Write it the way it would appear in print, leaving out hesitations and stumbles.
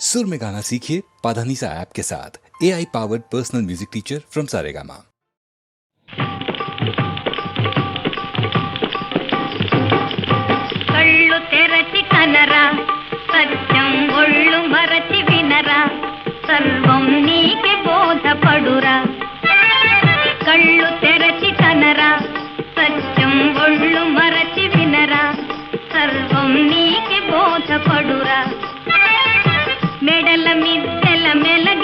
सुर में गाना सीखिए पाधानीसा ऐप के साथ। AI powered personal music teacher from Saregama. కళ్ళు తెరచి కనరా సత్యం ఒళ్ళు మరచి వినరా సర్వం నీకే బోధపడురా. కళ్ళు తెరచి కనరా సత్యం ఒళ్ళు మరచి వినరా సర్వం నీకే బోధపడురా. మెడల మిద్దెల మెల